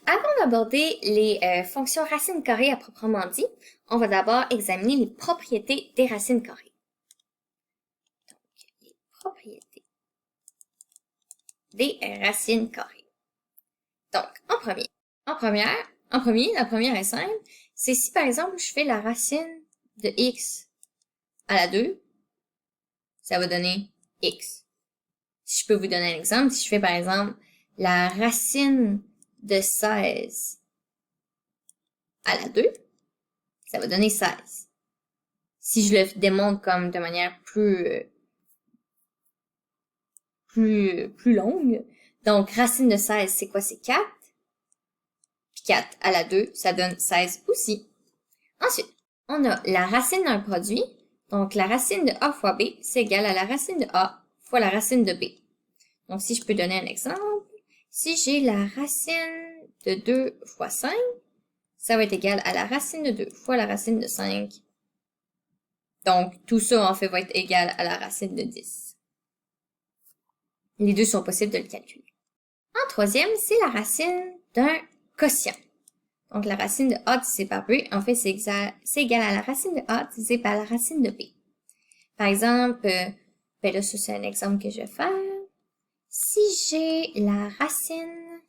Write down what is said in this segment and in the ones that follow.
Avant d'aborder les fonctions racines carrées à proprement dit, on va d'abord examiner les propriétés des racines carrées. Donc, les propriétés des racines carrées. Donc, la première est simple, c'est si par exemple je fais la racine de x à la 2, ça va donner x. Si je peux vous donner un exemple, si je fais par exemple la racine de 16 à la 2, ça va donner 16. Si je le démontre comme de manière plus longue, donc racine de 16, c'est quoi? C'est 4. Puis 4 à la 2, ça donne 16 aussi. Ensuite, on a la racine d'un produit. Donc, la racine de A fois B, c'est égal à la racine de A fois la racine de B. Donc, si je peux donner un exemple, si j'ai la racine de 2 fois 5, ça va être égal à la racine de 2 fois la racine de 5. Donc, tout ça, en fait, va être égal à la racine de 10. Les deux sont possibles de le calculer. En troisième, c'est la racine d'un quotient. Donc, la racine de A divisé par B, en fait, c'est égal à la racine de A divisé par la racine de B. Par exemple, ben là, ça, c'est un exemple que je vais faire. Si j'ai la racine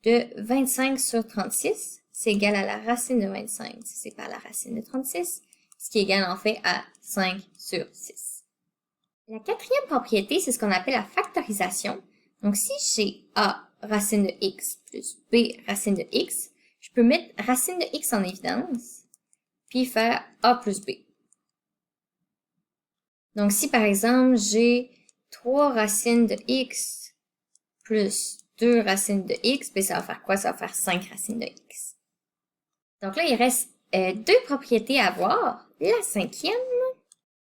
de 25 sur 36, c'est égal à la racine de 25 divisé par la racine de 36, ce qui est égal, en fait, à 5 sur 6. La quatrième propriété, c'est ce qu'on appelle la factorisation. Donc, si j'ai A racine de x plus B racine de x, je peux mettre racine de x en évidence, puis faire A plus B. Donc, si par exemple, j'ai 3 racines de x plus 2 racines de x, ben ça va faire quoi? Ça va faire 5 racines de x. Donc là, il reste deux propriétés à voir. La cinquième,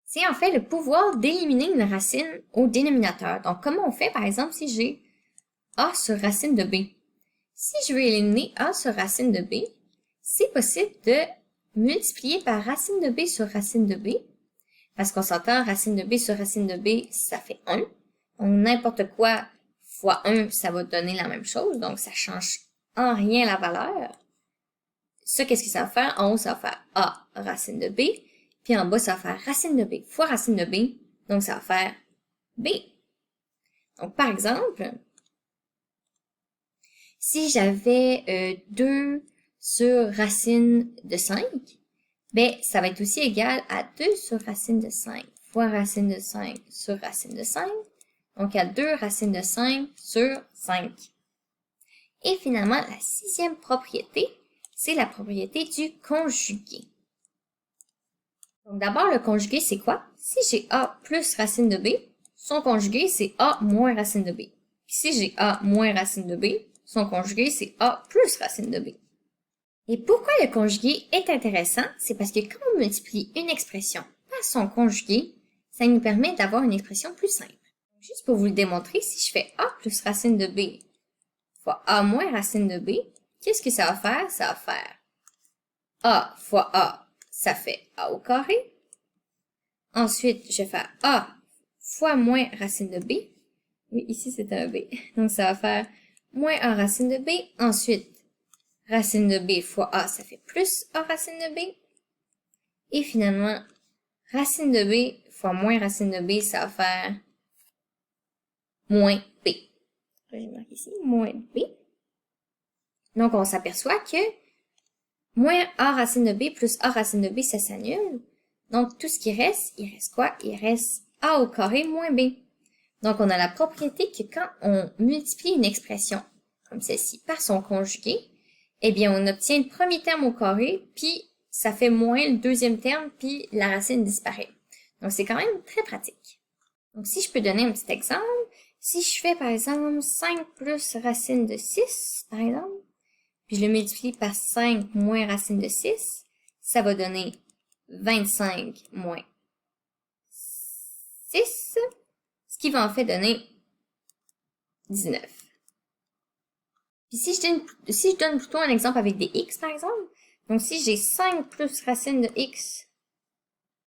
c'est en fait le pouvoir d'éliminer une racine au dénominateur. Donc, comment on fait, par exemple, si j'ai A sur racine de B? Si je veux éliminer A sur racine de B, c'est possible de multiplier par racine de B sur racine de B. Parce qu'on s'entend, racine de B sur racine de B, ça fait 1. Donc, n'importe quoi fois 1, ça va donner la même chose. Donc, ça change en rien la valeur. Ça, qu'est-ce que ça va faire? En haut, ça va faire A racine de B. Puis en bas, ça va faire racine de B fois racine de B. Donc, ça va faire B. Donc, par exemple, si j'avais 2 sur racine de 5, ben, ça va être aussi égal à 2 sur racine de 5 fois racine de 5 sur racine de 5. Donc, à 2 racines de 5 sur 5. Et finalement, la sixième propriété, c'est la propriété du conjugué. Donc, d'abord, le conjugué, c'est quoi? Si j'ai A plus racine de B, son conjugué, c'est A moins racine de B. Puis si j'ai A moins racine de B, son conjugué, c'est A plus racine de B. Et pourquoi le conjugué est intéressant? C'est parce que quand on multiplie une expression par son conjugué, ça nous permet d'avoir une expression plus simple. Juste pour vous le démontrer, si je fais A plus racine de B fois A moins racine de B, qu'est-ce que ça va faire? Ça va faire A fois A, ça fait A au carré. Ensuite, je vais faire A fois moins racine de B. Oui, ici c'est un B. Donc ça va faire moins A racine de B. Ensuite, racine de B fois A, ça fait plus A racine de B. Et finalement, racine de B fois moins racine de B, ça va faire moins B. Je marque ici, moins B. Donc, on s'aperçoit que moins A racine de B plus A racine de B, ça s'annule. Donc, tout ce qui reste, il reste quoi? Il reste A au carré moins B. Donc, on a la propriété que quand on multiplie une expression, comme celle-ci, par son conjugué, eh bien, on obtient le premier terme au carré, puis ça fait moins le deuxième terme, puis la racine disparaît. Donc, c'est quand même très pratique. Donc, si je peux donner un petit exemple, si je fais, par exemple, 5 plus racine de 6, par exemple, puis je le multiplie par 5 moins racine de 6, ça va donner 25 moins 6, ce qui va en fait donner 19. Puis si je donne plutôt un exemple avec des x, par exemple, donc si j'ai 5 plus racine de x,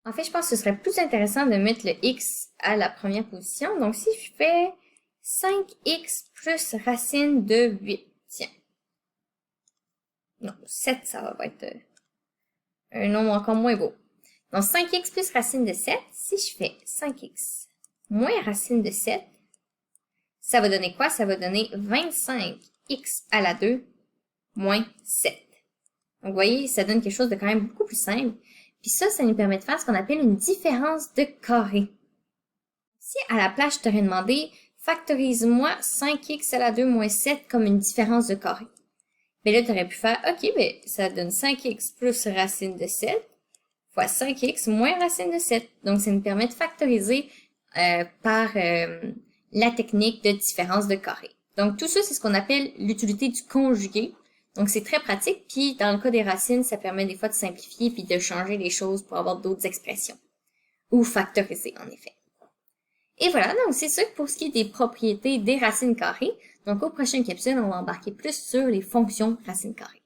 en fait, je pense que ce serait plus intéressant de mettre le x à la première position. Donc si je fais 5x plus racine de 8, tiens. Non, 7, ça va être un nombre encore moins beau. Donc, 5x plus racine de 7, si je fais 5x moins racine de 7, ça va donner quoi? Ça va donner 25x à la 2 moins 7. Donc, vous voyez, ça donne quelque chose de quand même beaucoup plus simple. Puis ça nous permet de faire ce qu'on appelle une différence de carré. Si à la place, je t'aurais demandé, factorise-moi 5x à la 2 moins 7 comme une différence de carré. Mais là, tu aurais pu faire, OK, ben, ça donne 5x plus racine de 7 fois 5x moins racine de 7. Donc, ça nous permet de factoriser par la technique de différence de carré. Donc, tout ça, c'est ce qu'on appelle l'utilité du conjugué. Donc, c'est très pratique. Puis, dans le cas des racines, ça permet des fois de simplifier puis de changer les choses pour avoir d'autres expressions. Ou factoriser, en effet. Et voilà, donc c'est ça pour ce qui est des propriétés des racines carrées. Donc, au prochain capsule, on va embarquer plus sur les fonctions racines carrées.